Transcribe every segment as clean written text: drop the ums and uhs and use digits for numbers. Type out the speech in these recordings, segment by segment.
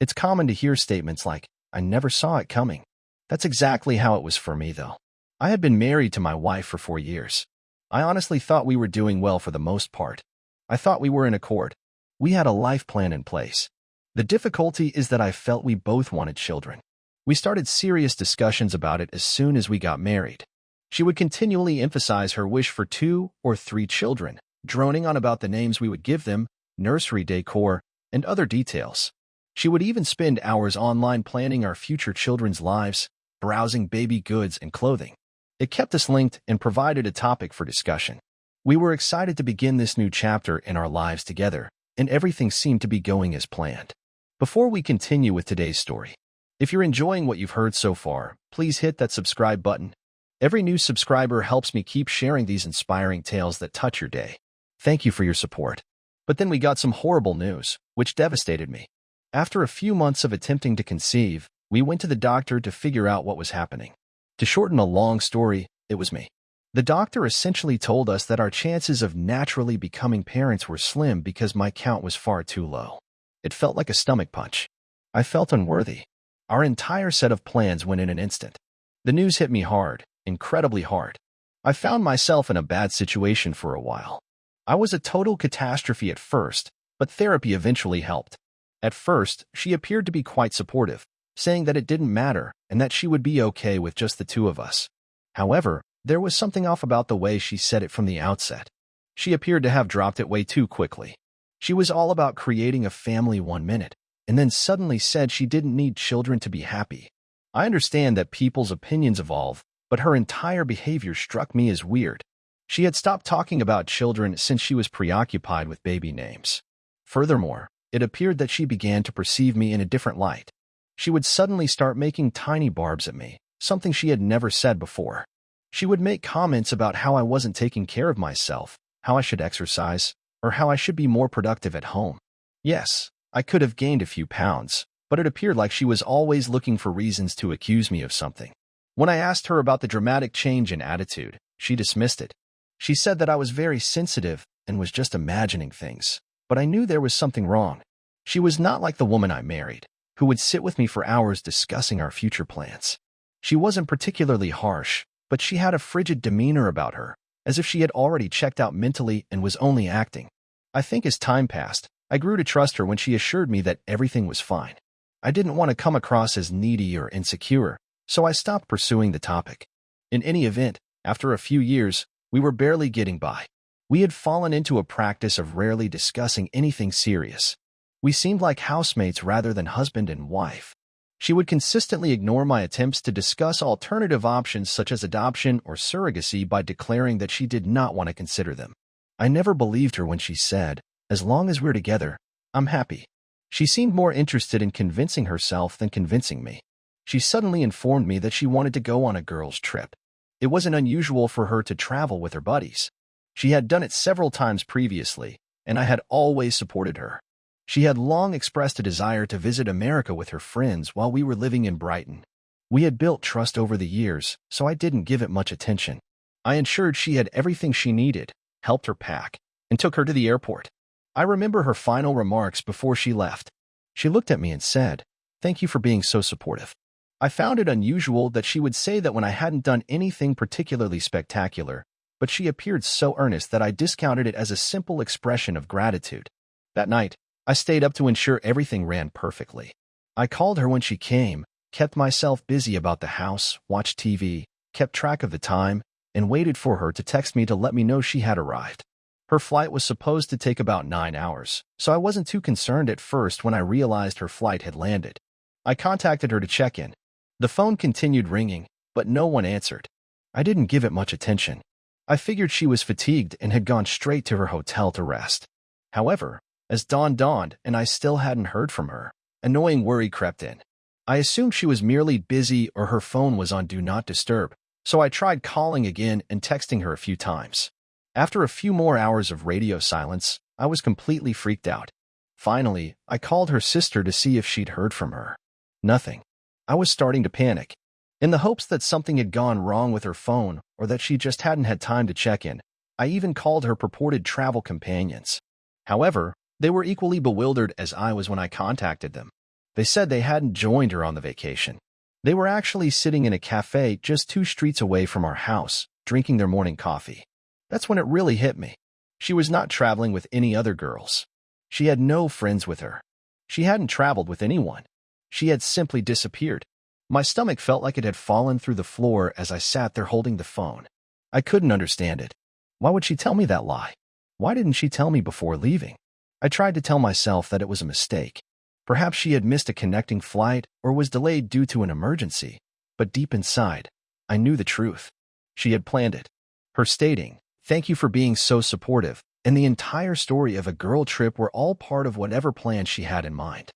It's common to hear statements like, "I never saw it coming." That's exactly how it was for me, though. I had been married to my wife for 4 years. I honestly thought we were doing well for the most part. I thought we were in accord. We had a life plan in place. The difficulty is that I felt we both wanted children. We started serious discussions about it as soon as we got married. She would continually emphasize her wish for 2 or 3 children, droning on about the names we would give them, nursery decor, and other details. She would even spend hours online planning our future children's lives, browsing baby goods and clothing. It kept us linked and provided a topic for discussion. We were excited to begin this new chapter in our lives together, and everything seemed to be going as planned. Before we continue with today's story, if you're enjoying what you've heard so far, please hit that subscribe button. Every new subscriber helps me keep sharing these inspiring tales that touch your day. Thank you for your support. But then we got some horrible news, which devastated me. After a few months of attempting to conceive, we went to the doctor to figure out what was happening. To shorten a long story, it was me. The doctor essentially told us that our chances of naturally becoming parents were slim because my count was far too low. It felt like a stomach punch. I felt unworthy. Our entire set of plans went in an instant. The news hit me hard, incredibly hard. I found myself in a bad situation for a while. I was a total catastrophe at first, but therapy eventually helped. At first, she appeared to be quite supportive, saying that it didn't matter and that she would be okay with just the two of us. However, there was something off about the way she said it from the outset. She appeared to have dropped it way too quickly. She was all about creating a family 1 minute, and then suddenly said she didn't need children to be happy. I understand that people's opinions evolve, but her entire behavior struck me as weird. She had stopped talking about children since she was preoccupied with baby names. Furthermore, it appeared that she began to perceive me in a different light. She would suddenly start making tiny barbs at me, something she had never said before. She would make comments about how I wasn't taking care of myself, how I should exercise, or how I should be more productive at home. Yes, I could have gained a few pounds, but it appeared like she was always looking for reasons to accuse me of something. When I asked her about the dramatic change in attitude, she dismissed it. She said that I was very sensitive and was just imagining things, but I knew there was something wrong. She was not like the woman I married, who would sit with me for hours discussing our future plans. She wasn't particularly harsh, but she had a frigid demeanor about her, as if she had already checked out mentally and was only acting. I think as time passed, I grew to trust her when she assured me that everything was fine. I didn't want to come across as needy or insecure, so I stopped pursuing the topic. In any event, after a few years, we were barely getting by. We had fallen into a practice of rarely discussing anything serious. We seemed like housemates rather than husband and wife. She would consistently ignore my attempts to discuss alternative options such as adoption or surrogacy by declaring that she did not want to consider them. I never believed her when she said, "As long as we're together, I'm happy." She seemed more interested in convincing herself than convincing me. She suddenly informed me that she wanted to go on a girls' trip. It wasn't unusual for her to travel with her buddies. She had done it several times previously, and I had always supported her. She had long expressed a desire to visit America with her friends while we were living in Brighton. We had built trust over the years, so I didn't give it much attention. I ensured she had everything she needed, helped her pack, and took her to the airport. I remember her final remarks before she left. She looked at me and said, "Thank you for being so supportive." I found it unusual that she would say that when I hadn't done anything particularly spectacular, but she appeared so earnest that I discounted it as a simple expression of gratitude. That night, I stayed up to ensure everything ran perfectly. I called her when she came, kept myself busy about the house, watched TV, kept track of the time, and waited for her to text me to let me know she had arrived. Her flight was supposed to take about 9 hours, so I wasn't too concerned at first when I realized her flight had landed. I contacted her to check in. The phone continued ringing, but no one answered. I didn't give it much attention. I figured she was fatigued and had gone straight to her hotel to rest. However, as dawn dawned and I still hadn't heard from her, annoying worry crept in. I assumed she was merely busy or her phone was on Do Not Disturb, so I tried calling again and texting her a few times. After a few more hours of radio silence, I was completely freaked out. Finally, I called her sister to see if she'd heard from her. Nothing. I was starting to panic. In the hopes that something had gone wrong with her phone or that she just hadn't had time to check in, I even called her purported travel companions. However, they were equally bewildered as I was when I contacted them. They said they hadn't joined her on the vacation. They were actually sitting in a cafe just 2 streets away from our house, drinking their morning coffee. That's when it really hit me. She was not traveling with any other girls. She had no friends with her. She hadn't traveled with anyone. She had simply disappeared. My stomach felt like it had fallen through the floor as I sat there holding the phone. I couldn't understand it. Why would she tell me that lie? Why didn't she tell me before leaving? I tried to tell myself that it was a mistake. Perhaps she had missed a connecting flight or was delayed due to an emergency. But deep inside, I knew the truth. She had planned it. Her stating, "Thank you for being so supportive," and the entire story of a girl trip were all part of whatever plan she had in mind.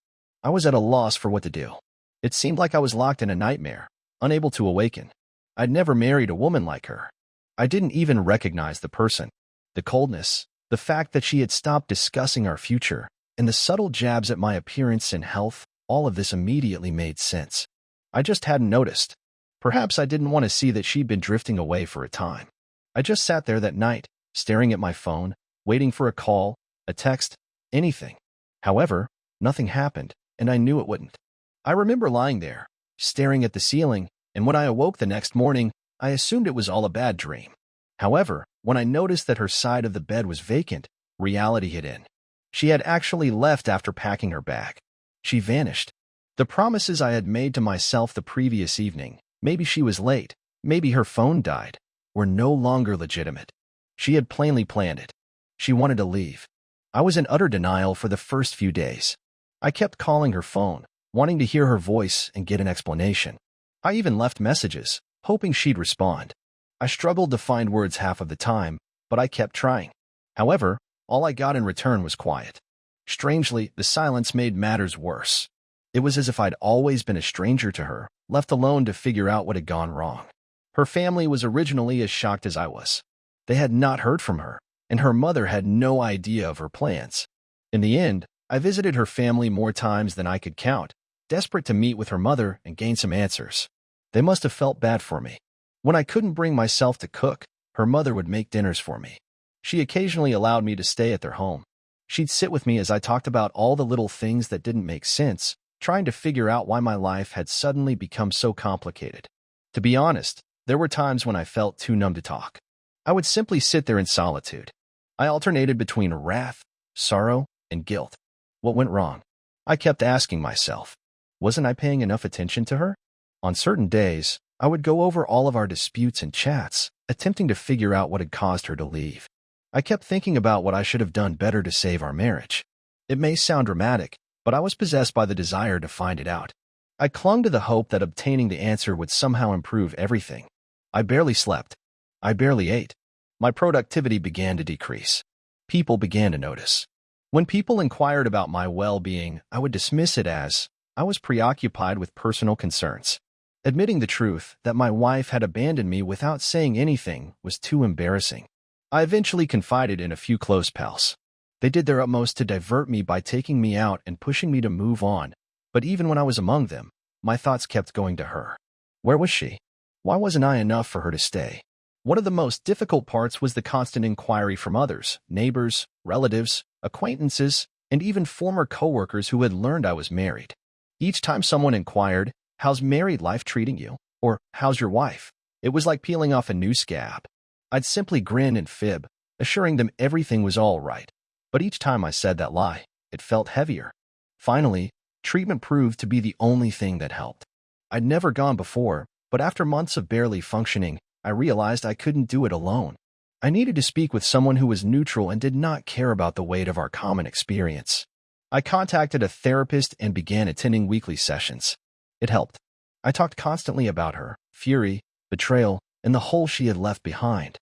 I was at a loss for what to do. It seemed like I was locked in a nightmare, unable to awaken. I'd never married a woman like her. I didn't even recognize the person. The coldness, the fact that she had stopped discussing our future, and the subtle jabs at my appearance and health, all of this immediately made sense. I just hadn't noticed. Perhaps I didn't want to see that she'd been drifting away for a time. I just sat there that night, staring at my phone, waiting for a call, a text, anything. However, nothing happened, and I knew it wouldn't. I remember lying there, staring at the ceiling, and when I awoke the next morning, I assumed it was all a bad dream. However, when I noticed that her side of the bed was vacant, reality hit in. She had actually left after packing her bag. She vanished. The promises I had made to myself the previous evening, maybe she was late, maybe her phone died, were no longer legitimate. She had plainly planned it. She wanted to leave. I was in utter denial for the first few days. I kept calling her phone, wanting to hear her voice and get an explanation. I even left messages, hoping she'd respond. I struggled to find words half of the time, but I kept trying. However, all I got in return was quiet. Strangely, the silence made matters worse. It was as if I'd always been a stranger to her, left alone to figure out what had gone wrong. Her family was originally as shocked as I was. They had not heard from her, and her mother had no idea of her plans. In the end, I visited her family more times than I could count, desperate to meet with her mother and gain some answers. They must have felt bad for me. When I couldn't bring myself to cook, her mother would make dinners for me. She occasionally allowed me to stay at their home. She'd sit with me as I talked about all the little things that didn't make sense, trying to figure out why my life had suddenly become so complicated. To be honest, there were times when I felt too numb to talk. I would simply sit there in solitude. I alternated between wrath, sorrow, and guilt. What went wrong? I kept asking myself, wasn't I paying enough attention to her? On certain days, I would go over all of our disputes and chats, attempting to figure out what had caused her to leave. I kept thinking about what I should have done better to save our marriage. It may sound dramatic, but I was possessed by the desire to find it out. I clung to the hope that obtaining the answer would somehow improve everything. I barely slept. I barely ate. My productivity began to decrease. People began to notice. When people inquired about my well-being, I would dismiss it as I was preoccupied with personal concerns. Admitting the truth that my wife had abandoned me without saying anything was too embarrassing. I eventually confided in a few close pals. They did their utmost to divert me by taking me out and pushing me to move on, but even when I was among them, my thoughts kept going to her. Where was she? Why wasn't I enough for her to stay? One of the most difficult parts was the constant inquiry from others, neighbors, relatives, acquaintances, and even former coworkers who had learned I was married. Each time someone inquired, "How's married life treating you?" or "How's your wife?" it was like peeling off a new scab. I'd simply grin and fib, assuring them everything was all right. But each time I said that lie, it felt heavier. Finally, treatment proved to be the only thing that helped. I'd never gone before, but after months of barely functioning, I realized I couldn't do it alone. I needed to speak with someone who was neutral and did not care about the weight of our common experience. I contacted a therapist and began attending weekly sessions. It helped. I talked constantly about her, fury, betrayal, and the hole she had left behind.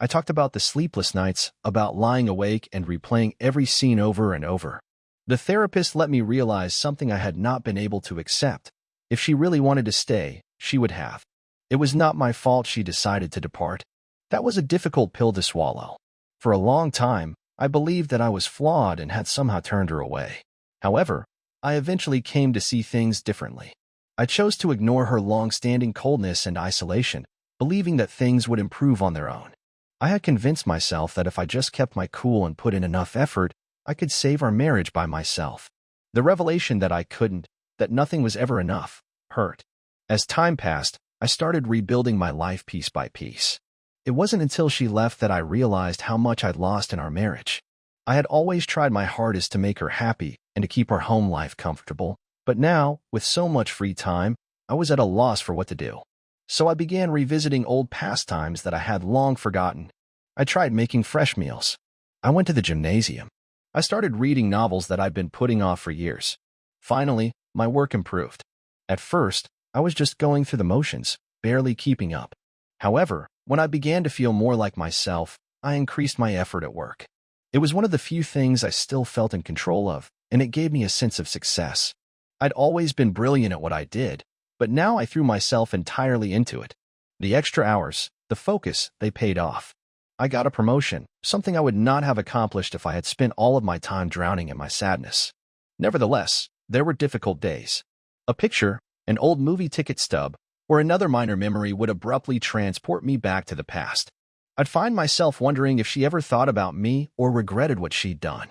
I talked about the sleepless nights, about lying awake and replaying every scene over and over. The therapist let me realize something I had not been able to accept. If she really wanted to stay, she would have. It was not my fault she decided to depart. That was a difficult pill to swallow. For a long time, I believed that I was flawed and had somehow turned her away. However, I eventually came to see things differently. I chose to ignore her long-standing coldness and isolation, believing that things would improve on their own. I had convinced myself that if I just kept my cool and put in enough effort, I could save our marriage by myself. The revelation that I couldn't, that nothing was ever enough, hurt. As time passed, I started rebuilding my life piece by piece. It wasn't until she left that I realized how much I'd lost in our marriage. I had always tried my hardest to make her happy and to keep our home life comfortable, but now, with so much free time, I was at a loss for what to do. So I began revisiting old pastimes that I had long forgotten. I tried making fresh meals. I went to the gymnasium. I started reading novels that I'd been putting off for years. Finally, my work improved. At first, I was just going through the motions, barely keeping up. However, when I began to feel more like myself, I increased my effort at work. It was one of the few things I still felt in control of, and it gave me a sense of success. I'd always been brilliant at what I did, but now I threw myself entirely into it. The extra hours, the focus, they paid off. I got a promotion, something I would not have accomplished if I had spent all of my time drowning in my sadness. Nevertheless, there were difficult days. A picture, an old movie ticket stub, or another minor memory would abruptly transport me back to the past. I'd find myself wondering if she ever thought about me or regretted what she'd done.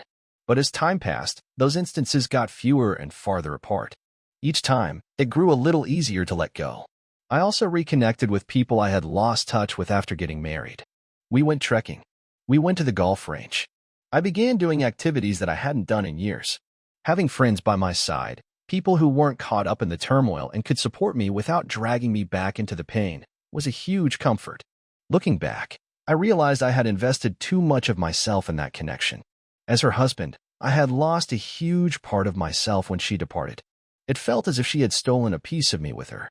But as time passed, those instances got fewer and farther apart. Each time, it grew a little easier to let go. I also reconnected with people I had lost touch with after getting married. We went trekking. We went to the golf range. I began doing activities that I hadn't done in years. Having friends by my side, people who weren't caught up in the turmoil and could support me without dragging me back into the pain, was a huge comfort. Looking back, I realized I had invested too much of myself in that connection. As her husband, I had lost a huge part of myself when she departed. It felt as if she had stolen a piece of me with her.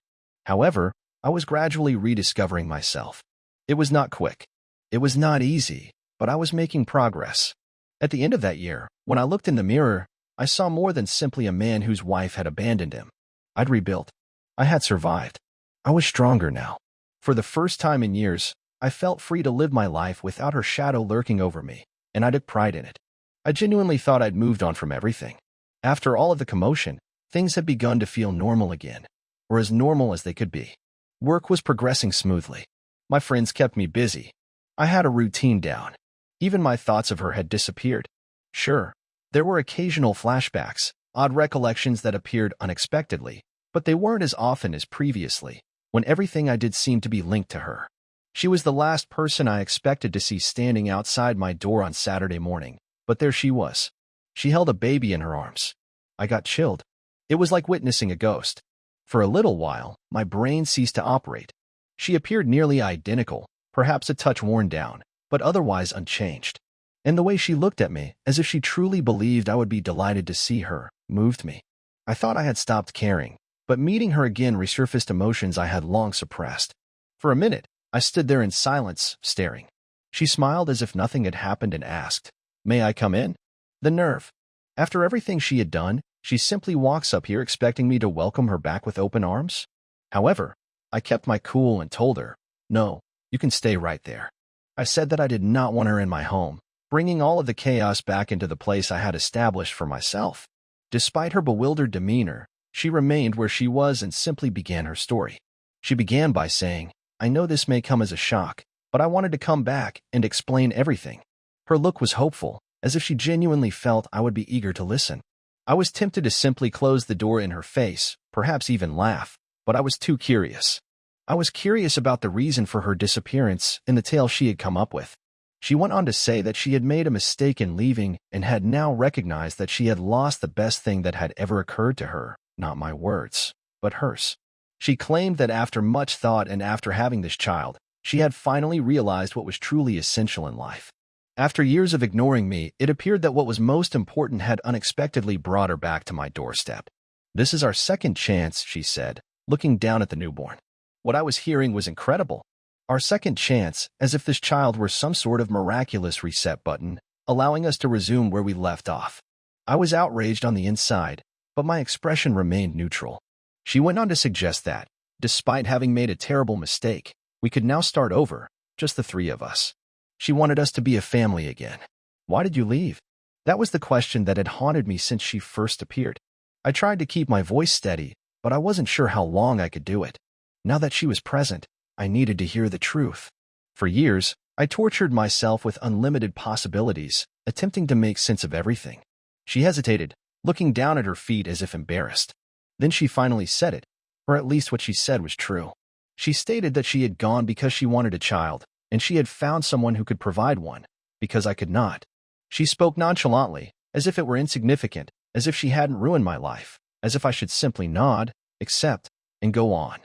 However, I was gradually rediscovering myself. It was not quick. It was not easy, but I was making progress. At the end of that year, when I looked in the mirror, I saw more than simply a man whose wife had abandoned him. I'd rebuilt. I had survived. I was stronger now. For the first time in years, I felt free to live my life without her shadow lurking over me, and I took pride in it. I genuinely thought I'd moved on from everything. After all of the commotion, things had begun to feel normal again, or as normal as they could be. Work was progressing smoothly. My friends kept me busy. I had a routine down. Even my thoughts of her had disappeared. Sure, there were occasional flashbacks, odd recollections that appeared unexpectedly, but they weren't as often as previously, when everything I did seemed to be linked to her. She was the last person I expected to see standing outside my door on Saturday morning, but there she was. She held a baby in her arms. I got chilled. It was like witnessing a ghost. For a little while, my brain ceased to operate. She appeared nearly identical, perhaps a touch worn down, but otherwise unchanged. And the way she looked at me, as if she truly believed I would be delighted to see her, moved me. I thought I had stopped caring, but meeting her again resurfaced emotions I had long suppressed. For a minute, I stood there in silence, staring. She smiled as if nothing had happened and asked, "May I come in?" The nerve. After everything she had done, she simply walks up here expecting me to welcome her back with open arms? However, I kept my cool and told her, "No, you can stay right there." I said that I did not want her in my home, bringing all of the chaos back into the place I had established for myself. Despite her bewildered demeanor, she remained where she was and simply began her story. She began by saying, "I know this may come as a shock, but I wanted to come back and explain everything." Her look was hopeful, as if she genuinely felt I would be eager to listen. I was tempted to simply close the door in her face, perhaps even laugh, but I was too curious. I was curious about the reason for her disappearance and the tale she had come up with. She went on to say that she had made a mistake in leaving and had now recognized that she had lost the best thing that had ever occurred to her, not my words, but hers. She claimed that after much thought and after having this child, she had finally realized what was truly essential in life. After years of ignoring me, it appeared that what was most important had unexpectedly brought her back to my doorstep. "This is our second chance," she said, looking down at the newborn. What I was hearing was incredible. Our second chance, as if this child were some sort of miraculous reset button, allowing us to resume where we left off. I was outraged on the inside, but my expression remained neutral. She went on to suggest that, despite having made a terrible mistake, we could now start over, just the three of us. She wanted us to be a family again. "Why did you leave?" That was the question that had haunted me since she first appeared. I tried to keep my voice steady, but I wasn't sure how long I could do it. Now that she was present, I needed to hear the truth. For years, I tortured myself with unlimited possibilities, attempting to make sense of everything. She hesitated, looking down at her feet as if embarrassed. Then she finally said it, or at least what she said was true. She stated that she had gone because she wanted a child, and she had found someone who could provide one, because I could not. She spoke nonchalantly, as if it were insignificant, as if she hadn't ruined my life, as if I should simply nod, accept, and go on.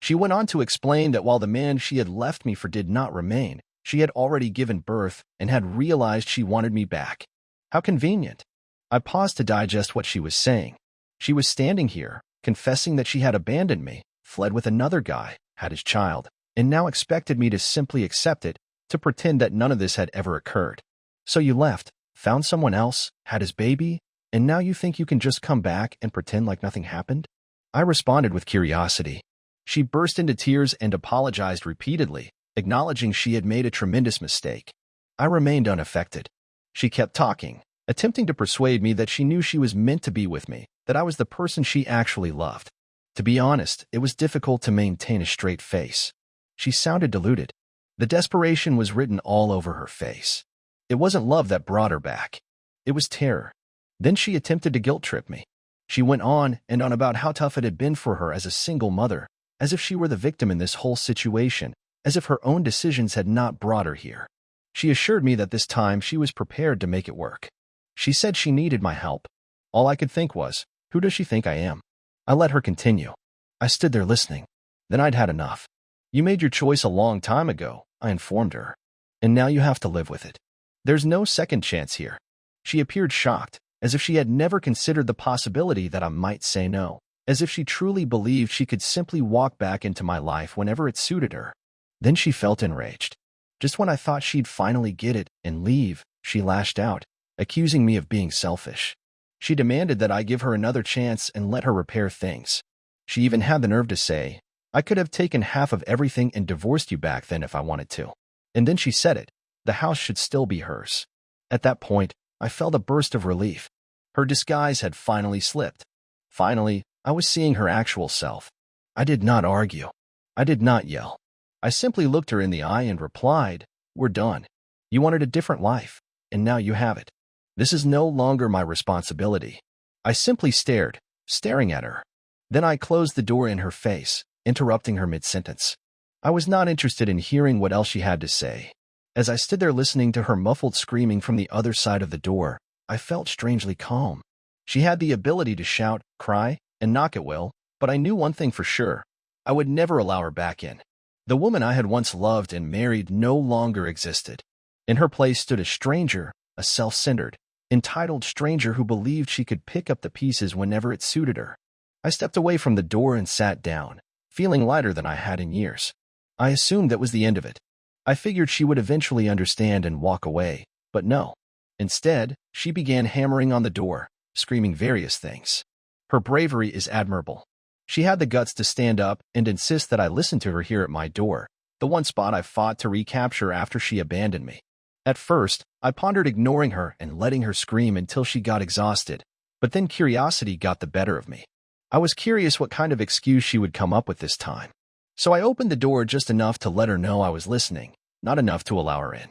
She went on to explain that while the man she had left me for did not remain, she had already given birth and had realized she wanted me back. How convenient. I paused to digest what she was saying. She was standing here, confessing that she had abandoned me, fled with another guy, had his child, and now expected me to simply accept it, to pretend that none of this had ever occurred. So you left, found someone else, had his baby, and now you think you can just come back and pretend like nothing happened? I responded with curiosity. She burst into tears and apologized repeatedly, acknowledging she had made a tremendous mistake. I remained unaffected. She kept talking, attempting to persuade me that she knew she was meant to be with me, that I was the person she actually loved. To be honest, it was difficult to maintain a straight face. She sounded deluded. The desperation was written all over her face. It wasn't love that brought her back. It was terror. Then she attempted to guilt-trip me. She went on and on about how tough it had been for her as a single mother, as if she were the victim in this whole situation, as if her own decisions had not brought her here. She assured me that this time she was prepared to make it work. She said she needed my help. All I could think was, who does she think I am? I let her continue. I stood there listening. Then I'd had enough. You made your choice a long time ago, I informed her. And now you have to live with it. There's no second chance here. She appeared shocked, as if she had never considered the possibility that I might say no, as if she truly believed she could simply walk back into my life whenever it suited her. Then she felt enraged. Just when I thought she'd finally get it and leave, she lashed out, accusing me of being selfish. She demanded that I give her another chance and let her repair things. She even had the nerve to say, I could have taken half of everything and divorced you back then if I wanted to. And then she said it. The house should still be hers. At that point, I felt a burst of relief. Her disguise had finally slipped. Finally, I was seeing her actual self. I did not argue. I did not yell. I simply looked her in the eye and replied, We're done. You wanted a different life, and now you have it. This is no longer my responsibility. I simply stared, staring at her. Then I closed the door in her face, interrupting her mid-sentence. I was not interested in hearing what else she had to say. As I stood there listening to her muffled screaming from the other side of the door, I felt strangely calm. She had the ability to shout, cry, and knock at will, but I knew one thing for sure. I would never allow her back in. The woman I had once loved and married no longer existed. In her place stood a stranger, a self-centered, entitled stranger who believed she could pick up the pieces whenever it suited her. I stepped away from the door and sat down, feeling lighter than I had in years. I assumed that was the end of it. I figured she would eventually understand and walk away, but no. Instead, she began hammering on the door, screaming various things. Her bravery is admirable. She had the guts to stand up and insist that I listen to her here at my door, the one spot I fought to recapture after she abandoned me. At first, I pondered ignoring her and letting her scream until she got exhausted, but then curiosity got the better of me. I was curious what kind of excuse she would come up with this time. So I opened the door just enough to let her know I was listening, not enough to allow her in.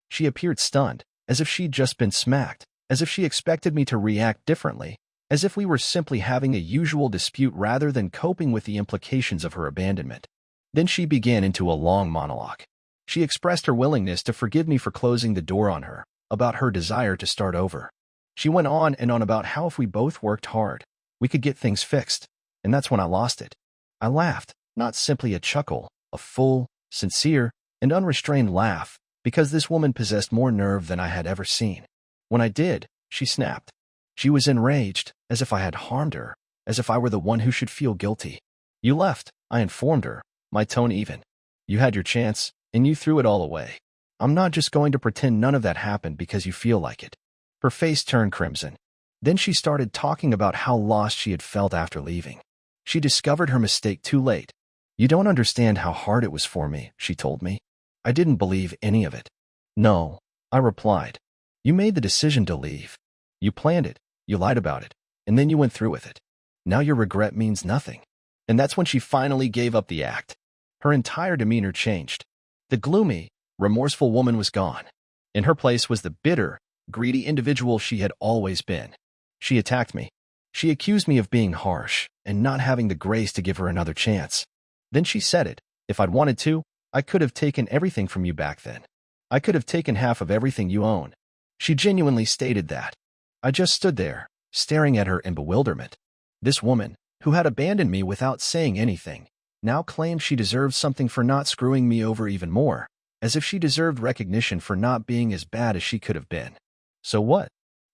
She appeared stunned, as if she'd just been smacked, as if she expected me to react differently, as if we were simply having a usual dispute rather than coping with the implications of her abandonment. Then she began into a long monologue. She expressed her willingness to forgive me for closing the door on her, about her desire to start over. She went on and on about how if we both worked hard, we could get things fixed, and that's when I lost it. I laughed, not simply a chuckle, a full, sincere, and unrestrained laugh, because this woman possessed more nerve than I had ever seen. When I did, she snapped. She was enraged, as if I had harmed her, as if I were the one who should feel guilty. You left, I informed her, my tone even. You had your chance, and you threw it all away. I'm not just going to pretend none of that happened because you feel like it. Her face turned crimson. Then she started talking about how lost she had felt after leaving. She discovered her mistake too late. You don't understand how hard it was for me, she told me. I didn't believe any of it. No, I replied. You made the decision to leave. You planned it, you lied about it, and then you went through with it. Now your regret means nothing. And that's when she finally gave up the act. Her entire demeanor changed. The gloomy, remorseful woman was gone. In her place was the bitter, greedy individual she had always been. She attacked me. She accused me of being harsh and not having the grace to give her another chance. Then she said it. If I'd wanted to, I could have taken everything from you back then. I could have taken half of everything you own. She genuinely stated that. I just stood there, staring at her in bewilderment. This woman, who had abandoned me without saying anything, now claimed she deserved something for not screwing me over even more, as if she deserved recognition for not being as bad as she could have been. So what?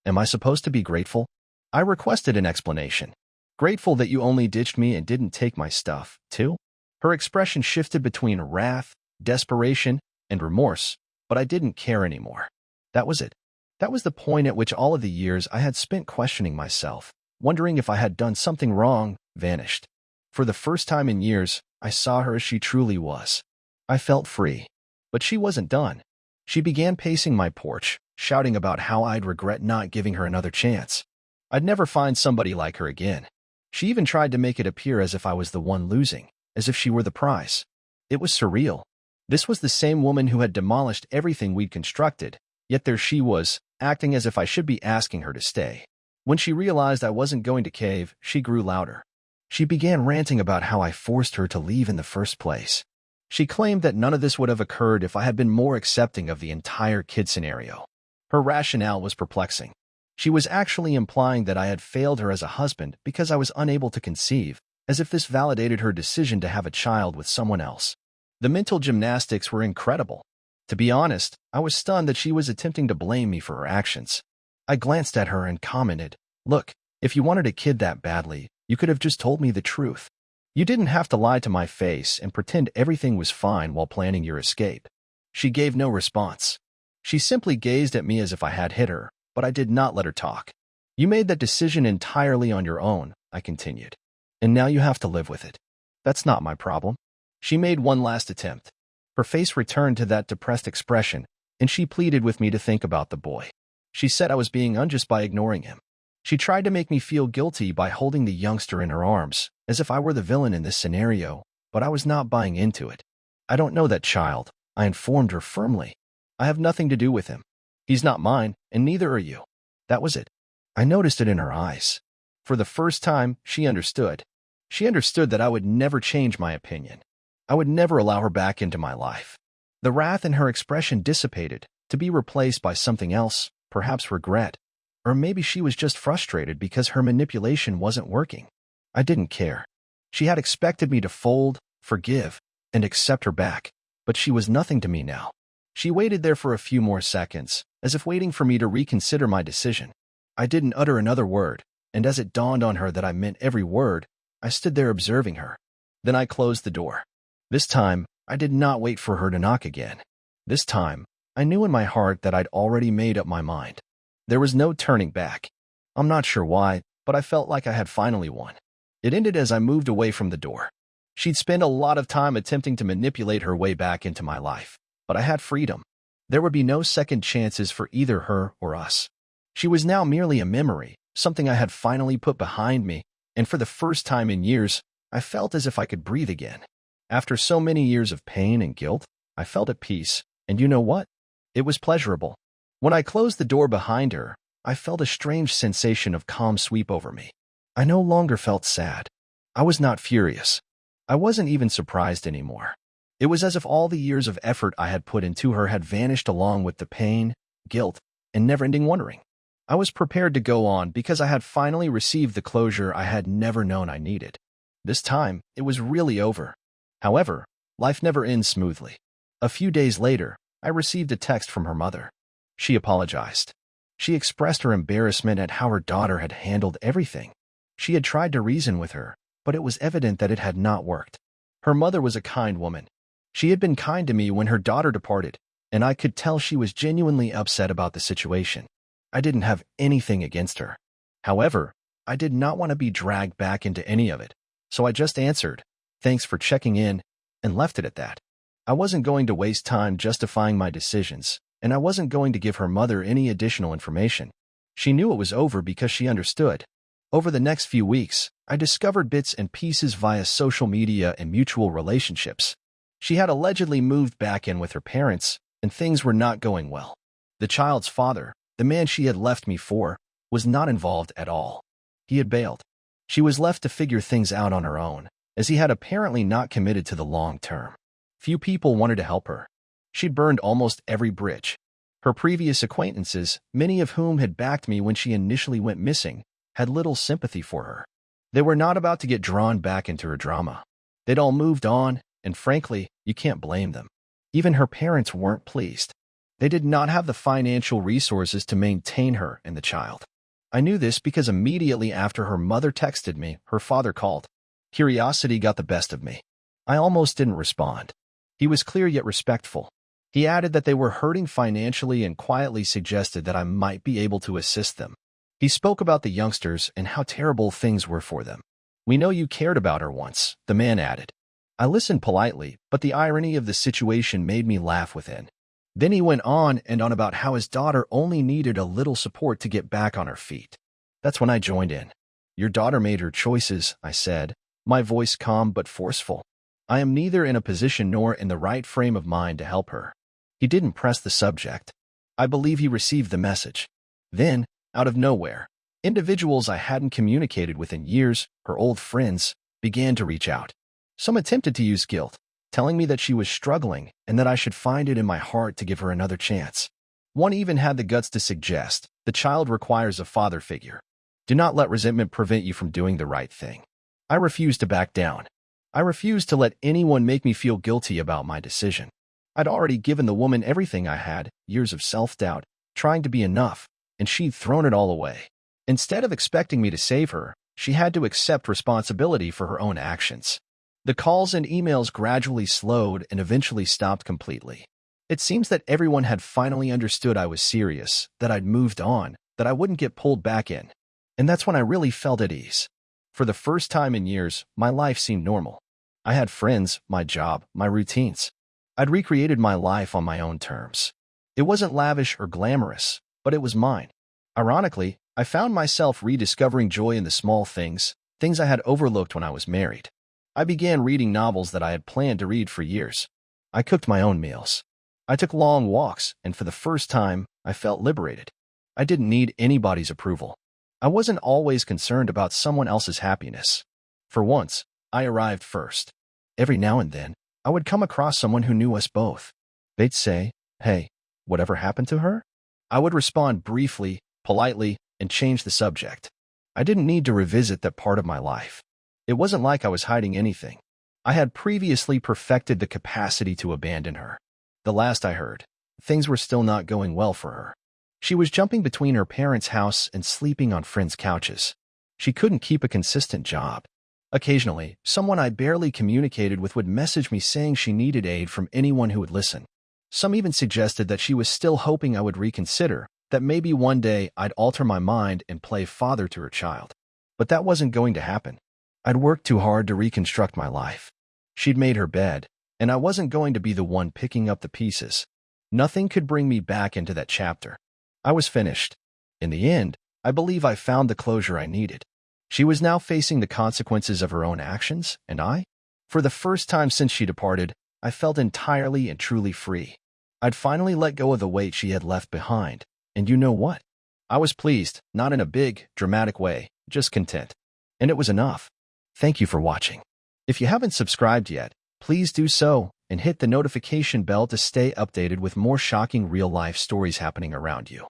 Am I supposed to be grateful? I requested an explanation. Grateful that you only ditched me and didn't take my stuff, too? Her expression shifted between wrath, desperation, and remorse, but I didn't care anymore. That was it. That was the point at which all of the years I had spent questioning myself, wondering if I had done something wrong, vanished. For the first time in years, I saw her as she truly was. I felt free. But she wasn't done. She began pacing my porch, shouting about how I'd regret not giving her another chance. I'd never find somebody like her again. She even tried to make it appear as if I was the one losing, as if she were the prize. It was surreal. This was the same woman who had demolished everything we'd constructed, yet there she was, acting as if I should be asking her to stay. When she realized I wasn't going to cave, she grew louder. She began ranting about how I forced her to leave in the first place. She claimed that none of this would have occurred if I had been more accepting of the entire kid scenario. Her rationale was perplexing. She was actually implying that I had failed her as a husband because I was unable to conceive, as if this validated her decision to have a child with someone else. The mental gymnastics were incredible. To be honest, I was stunned that she was attempting to blame me for her actions. I glanced at her and commented, "Look, if you wanted a kid that badly, you could have just told me the truth. You didn't have to lie to my face and pretend everything was fine while planning your escape." She gave no response. She simply gazed at me as if I had hit her, but I did not let her talk. "You made that decision entirely on your own," I continued. "And now you have to live with it. That's not my problem." She made one last attempt. Her face returned to that depressed expression, and she pleaded with me to think about the boy. She said I was being unjust by ignoring him. She tried to make me feel guilty by holding the youngster in her arms, as if I were the villain in this scenario, but I was not buying into it. "I don't know that child," I informed her firmly. "I have nothing to do with him. He's not mine, and neither are you." That was it. I noticed it in her eyes. For the first time, she understood. She understood that I would never change my opinion. I would never allow her back into my life. The wrath in her expression dissipated, to be replaced by something else, perhaps regret. Or maybe she was just frustrated because her manipulation wasn't working. I didn't care. She had expected me to fold, forgive, and accept her back, but she was nothing to me now. She waited there for a few more seconds, as if waiting for me to reconsider my decision. I didn't utter another word, and as it dawned on her that I meant every word, I stood there observing her. Then I closed the door. This time, I did not wait for her to knock again. This time, I knew in my heart that I'd already made up my mind. There was no turning back. I'm not sure why, but I felt like I had finally won. It ended as I moved away from the door. She'd spent a lot of time attempting to manipulate her way back into my life, but I had freedom. There would be no second chances for either her or us. She was now merely a memory, something I had finally put behind me, and for the first time in years, I felt as if I could breathe again. After so many years of pain and guilt, I felt at peace, and you know what? It was pleasurable. When I closed the door behind her, I felt a strange sensation of calm sweep over me. I no longer felt sad. I was not furious. I wasn't even surprised anymore. It was as if all the years of effort I had put into her had vanished along with the pain, guilt, and never-ending wondering. I was prepared to go on because I had finally received the closure I had never known I needed. This time, it was really over. However, life never ends smoothly. A few days later, I received a text from her mother. She apologized. She expressed her embarrassment at how her daughter had handled everything. She had tried to reason with her, but it was evident that it had not worked. Her mother was a kind woman. She had been kind to me when her daughter departed, and I could tell she was genuinely upset about the situation. I didn't have anything against her. However, I did not want to be dragged back into any of it, so I just answered, "Thanks for checking in," and left it at that. I wasn't going to waste time justifying my decisions, and I wasn't going to give her mother any additional information. She knew it was over because she understood. Over the next few weeks, I discovered bits and pieces via social media and mutual relationships. She had allegedly moved back in with her parents, and things were not going well. The child's father, the man she had left me for, was not involved at all. He had bailed. She was left to figure things out on her own, as he had apparently not committed to the long term. Few people wanted to help her. She'd burned almost every bridge. Her previous acquaintances, many of whom had backed me when she initially went missing, had little sympathy for her. They were not about to get drawn back into her drama. They'd all moved on, and frankly, you can't blame them. Even her parents weren't pleased. They did not have the financial resources to maintain her and the child. I knew this because immediately after her mother texted me, her father called. Curiosity got the best of me. I almost didn't respond. He was clear yet respectful. He added that they were hurting financially and quietly suggested that I might be able to assist them. He spoke about the youngsters and how terrible things were for them. We know you cared about her once, the man added. I listened politely, but the irony of the situation made me laugh within. Then he went on and on about how his daughter only needed a little support to get back on her feet. That's when I joined in. Your daughter made her choices, I said, my voice calm but forceful. I am neither in a position nor in the right frame of mind to help her. He didn't press the subject. I believe he received the message. Then, out of nowhere, individuals I hadn't communicated with in years, her old friends, began to reach out. Some attempted to use guilt, telling me that she was struggling and that I should find it in my heart to give her another chance. One even had the guts to suggest, the child requires a father figure. Do not let resentment prevent you from doing the right thing. I refused to back down. I refused to let anyone make me feel guilty about my decision. I'd already given the woman everything I had, years of self-doubt, trying to be enough, and she'd thrown it all away. Instead of expecting me to save her, she had to accept responsibility for her own actions. The calls and emails gradually slowed and eventually stopped completely. It seems that everyone had finally understood I was serious, that I'd moved on, that I wouldn't get pulled back in. And that's when I really felt at ease. For the first time in years, my life seemed normal. I had friends, my job, my routines. I'd recreated my life on my own terms. It wasn't lavish or glamorous, but it was mine. Ironically, I found myself rediscovering joy in the small things, things I had overlooked when I was married. I began reading novels that I had planned to read for years. I cooked my own meals. I took long walks, and for the first time, I felt liberated. I didn't need anybody's approval. I wasn't always concerned about someone else's happiness. For once, I arrived first. Every now and then, I would come across someone who knew us both. They'd say, "Hey, whatever happened to her?" I would respond briefly, politely, and change the subject. I didn't need to revisit that part of my life. It wasn't like I was hiding anything. I had previously perfected the capacity to abandon her. The last I heard, things were still not going well for her. She was jumping between her parents' house and sleeping on friends' couches. She couldn't keep a consistent job. Occasionally, someone I barely communicated with would message me saying she needed aid from anyone who would listen. Some even suggested that she was still hoping I would reconsider, that maybe one day I'd alter my mind and play father to her child. But that wasn't going to happen. I'd worked too hard to reconstruct my life. She'd made her bed, and I wasn't going to be the one picking up the pieces. Nothing could bring me back into that chapter. I was finished. In the end, I believe I found the closure I needed. She was now facing the consequences of her own actions, and for the first time since she departed, I felt entirely and truly free. I'd finally let go of the weight she had left behind, and you know what? I was pleased, not in a big, dramatic way, just content. And it was enough. Thank you for watching. If you haven't subscribed yet, please do so and hit the notification bell to stay updated with more shocking real-life stories happening around you.